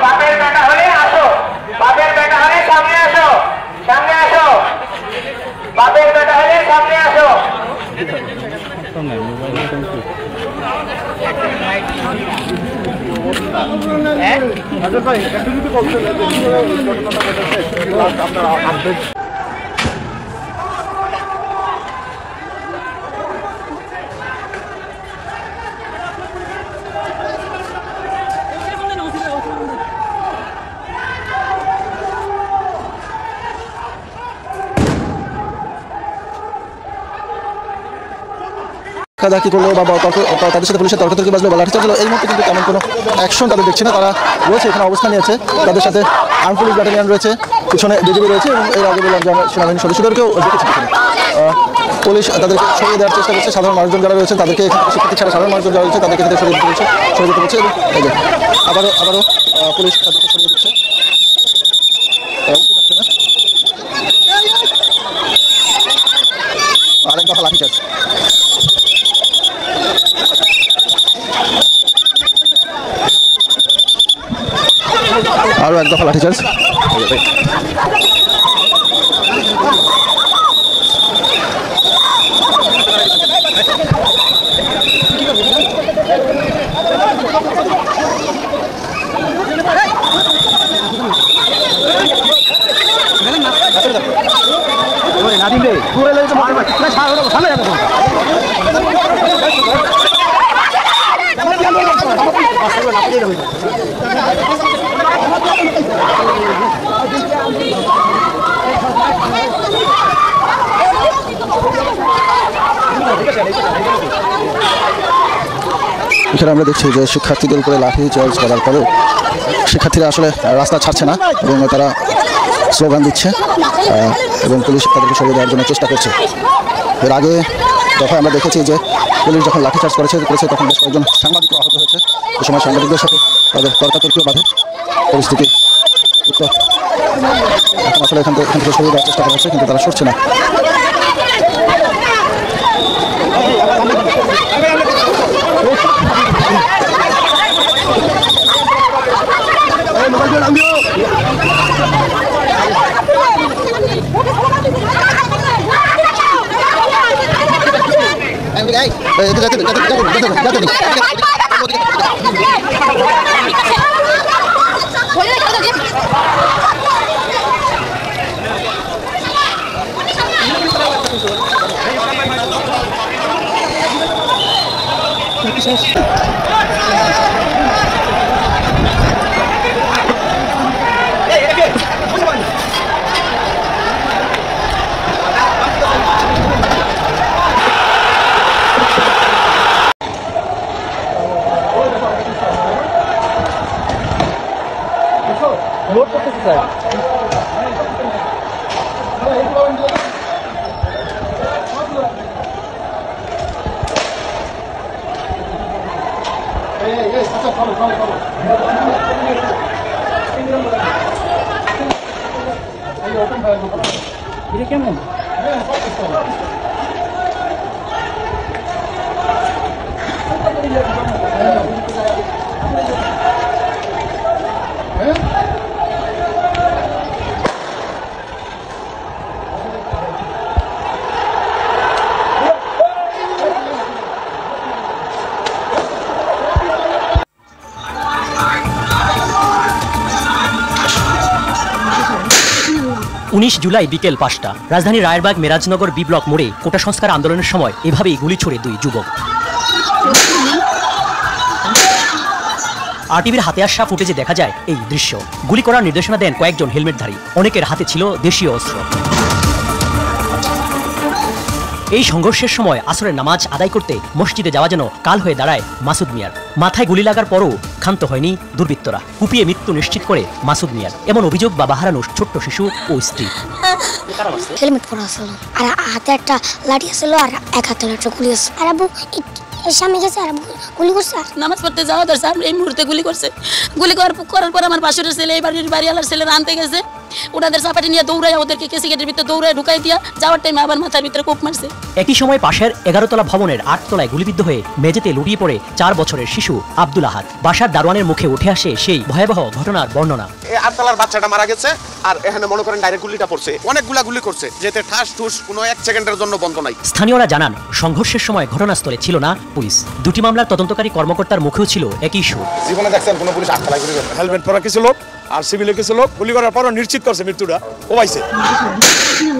বাপের বেটা হলে আসো, বাপের বেটা হলে সামনে আসো, সামনে আসো, বাপের বেটা হলে সামনে আসো। কি করলো বা তাদের সাথে পুলিশের তর্কাতর্কি বাজলো বা লাঠিচার্জ হলো, এই মুহূর্তে কিন্তু তেমন কোনো অ্যাকশন তাদের দেখছি না। তারা রয়েছে এখানে, অবস্থান নিয়েছে, তাদের সাথে আর্ম পুলিশ ব্যাটালিয়ান রয়েছে, পিছনে বিজিবি রয়েছে এবং এর আগে বললাম যে আমরা সেনাবাহিনীর সদস্যদেরকেও দেখেছি। পুলিশ তাদেরকে সরিয়ে দেওয়ার চেষ্টা করছে, সাধারণ মানুষজন যারা রয়েছেন তাদেরকে, শিক্ষার্থী ছাড়া সাধারণ মানুষজন যারা রয়েছে তাদেরকে সরিয়ে দিতে বলছে এবং এই যে আবারও পুলিশ তাদেরকে সরিয়ে দিচ্ছে। আরেক দফা লাঠিচার্জ, আরো এক দফা লাঠিচার্জ। এখানে আমরা দেখছি যে শিক্ষার্থীদের উপরে লাঠি চার্জ করার পরেও শিক্ষার্থীরা আসলে রাস্তা ছাড়ছে না এবং তারা স্লোগান দিচ্ছে এবং পুলিশ তাদেরকে সরিয়ে দেওয়ার জন্য চেষ্টা করছে। এর আগে যখন আমরা দেখেছি যে পুলিশ যখন লাঠিচার্জ করেছে তখন বেশ কয়েকজন সাংবাদিকও আহত হয়েছে। এ সময় সাংবাদিকদের সাথে তাদের তর্কাতর্কিও বাধে। পরিস্থিতি এখন আসলে এখান থেকে সরিয়ে দেওয়ার চেষ্টা করা হচ্ছে, কিন্তু তারা সরছে না। নোট করতেছি স্যার। এটা কেমন? জুলাই বিকেল 5টা রাজধানী রায়েরবাগ মেরাজনগর বি ব্লক মোড়ে কোটা সংস্কার আন্দোলনের সময় এভাবেই গুলি ছোড়ে দুই যুবক। আরটিভির হাতে আসা ফুটেজে দেখা যায় এই দৃশ্য। গুলি করার নির্দেশনা দেন কয়েকজন হেলমেটধারী, অনেকের হাতে ছিল দেশীয় অস্ত্র। এই সংঘর্ষের সময় আসরের নামাজ আদায় করতে মসজিদে যাওয়া যেন কাল হয়ে দাঁড়ায় মাসুদ মিয়ার। মাথায় গুলি লাগার পরও ক্ষান্ত হয়নি দুর্বৃত্তরা, কুপিয়ে মৃত্যু নিশ্চিত করে মাসুদ মিয়ার। এমন অভিযোগ বাবা হারানো ছোট্ট শিশু ও স্ত্রী। হেলমেট পরা ছিল আর হাতে একটা লাঠি ছিল আর এক হাতে একটা গুলি আছে। আর আবু সামনে গেছে আর গুলি করছে। নামাজ পড়তে যাওয়া দরকার, এই মুহূর্তে গুলি করছে। গুলি করার পর আমার পাশের ছেলে, এই বাড়ির বাড়িওয়ালার ছেলে আনতে গেছে, ওনাদের চাপাটি নিয়ে দৌড়ায় ওদেরকে কেসি গেটের ভিতরে দৌড়ায় ঢুকাই দিয়া যাওয়ার টাইমে আবার মাথার ভিতরে কোপ মারছে। একই সময় পাশের 11 তলা ভবনের 8 তলায় গুলিবিদ্ধ হয়ে মেঝেতে লুটিয়ে পড়ে 4 বছরের শিশু আব্দুল আহাদ। বাসার দারোয়ানের মুখে উঠে আসে সেই ভয়াবহ ঘটনার বর্ণনা। এই 8 তলার বাচ্চাটা মারা গেছে আর এখানে মনে করেন ডাইরেক্ট গুলিটা পড়ছে, অনেকগুলা গুলি করছে, যেতে ঠাস ঠুস কোনো 1 সেকেন্ডের জন্য বন্ধ নাই। স্থানীয়রা জানান সংঘর্ষের সময় ঘটনাস্থলে ছিল না পুলিশ। দুটি মামলার তদন্তকারী কর্মকর্তার মুখেও ছিল একই সুর। জীবনে দেখছেন কোনো পুলিশ 8 তলায় গুলি করে? হেলমেট পরা কিছু লোক আর সিভিলে কিছু লোক গুলি করার পরও নিশ্চিত করছে মৃত্যুটা হয়েছে।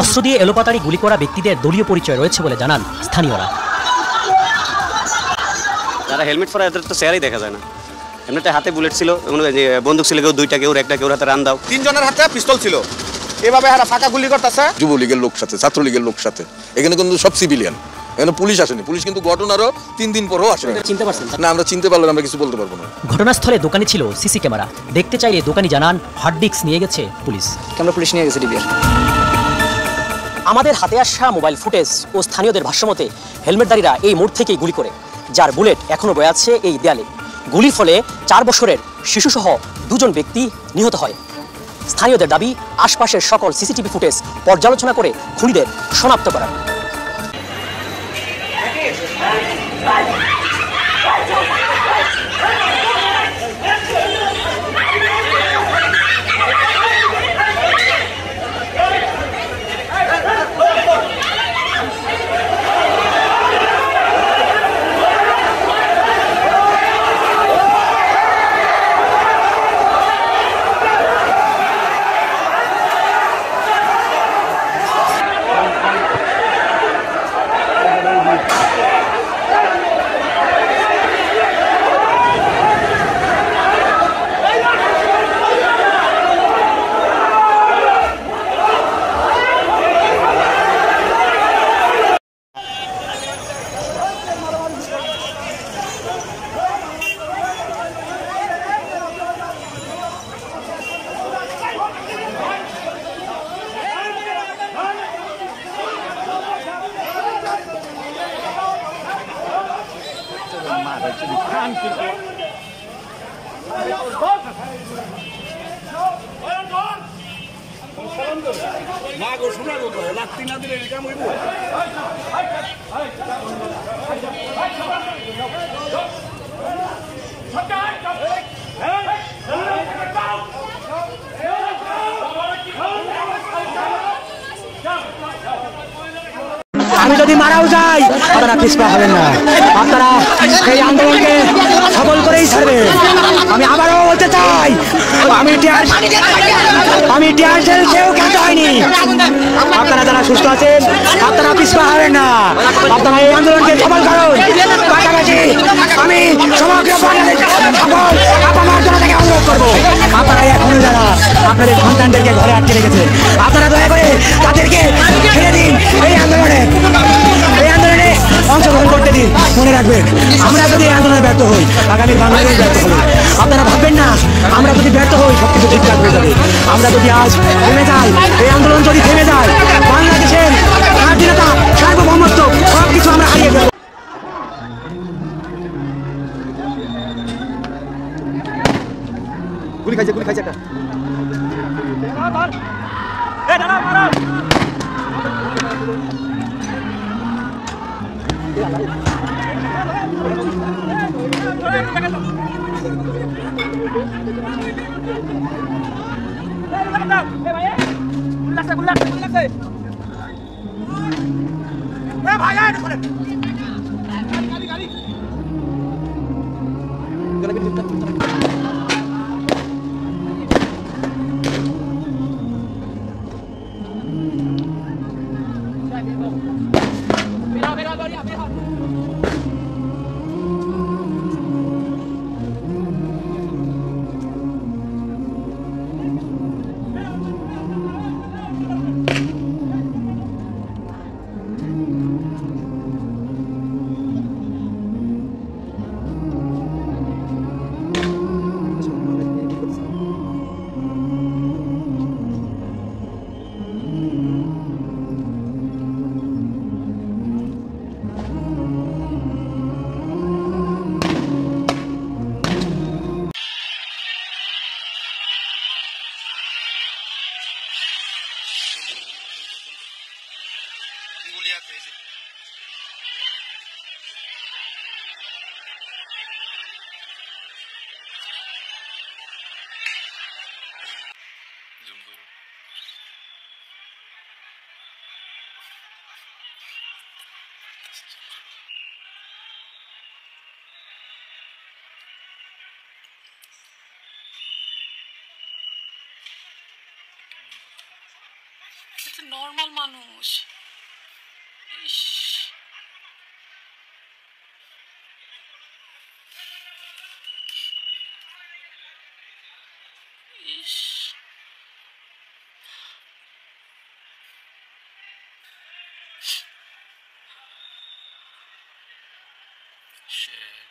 অস্ত্র দিয়ে এলোপাতাড়ি গুলি করা ব্যক্তিদের দলীয় পরিচয় রয়েছে বলে জানান স্থানীয়রা। যারা হেলমেট পরা এদের তো চেহারাই দেখা যায় না। এমনিতে হাতে বুলেট ছিল, বন্দুক ছিল, কেউ 2টা, কেউ 1টা, কেউ হাতে রান দাও। 3 জনের হাতে পিস্তল ছিল, এভাবে হারা ফাঁকা গুলি করতেছে। যুবলীগের লোক সাথে, ছাত্রলীগের লোক সাথে, এখানে কিন্তু সব সিভিলিয়ান, এখানে পুলিশ আসেনি। পুলিশ কিন্তু ঘটনারও 3 দিন পরও আসেনি। চিনতে পারছেন না, আমরা চিনতে পারলে আমরা কিছু বলতে পারবো না। ঘটনাস্থলে দোকানে ছিল সিসি ক্যামেরা। দেখতে চাইলে দোকানি জানান হার্ড ডিস্ক নিয়ে গেছে পুলিশ। ক্যামেরা পুলিশ নিয়ে গেছে ডিবিআর। আমাদের হাতে আসা মোবাইল ফুটেজ ও স্থানীয়দের ভাষ্যমতে হেলমেটধারীরা এই মোড় থেকেই গুলি করে, যার বুলেট এখনো বয়ে আছে এই দেয়ালে। গুলির ফলে 4 বছরের শিশুসহ 2 জন ব্যক্তি নিহত হয়। স্থানীয়দের দাবি আশপাশের সকল সিসিটিভি ফুটেজ পর্যালোচনা করে খুনিদের শনাক্ত করা। আমি যদি মারাও যাই আপনারা পিছপা হবেন না, আপনারা এই আন্দোলনকে সফল করেই ছাড়বেন। আমি আবারও বলতে চাই, আমি টিয়ার সেল কেউ খেতে হয়নি। আপনারা যারা সুস্থ আছেন আপনারা পিছপা হবেন না, আপনারা এই আন্দোলনকে সফল করুন। পাশাপাশি আমি সমগ্র বাংলাদেশের জনতাকে অনুরোধ করবো, আপনারা এখনো যারা আপনাদের সন্তানদেরকে ঘরে আটকে রেখেছে আপনারা দয়া করে তাদেরকে ছেড়ে দিন। এই আন্দোলনে অংশগ্রহণ করতে দিন। মনে রাখবেন, আমরা যদি এই আন্দোলনে ব্যর্থ হই আগামী বাংলাদেশ ব্যর্থ হবে। আপনারা ভাববেন না আমরা যদি ব্যর্থ হই সবকিছু ঠিকঠাক হয়ে যাবে। আমরা যদি আজ থেমে যাই, এই আন্দোলন যদি থেমে যায়, বাংলাদেশের স্বাধীনতা, সার্বভৌমত্ব সবকিছু আমরা হারিয়ে ফেলব। গুলি খাইছে একটা। নর্মাল মানুষ। ইস, ইস, shit.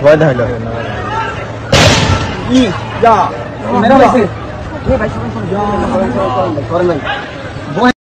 वादा है ये या मेरा भाई ये भाई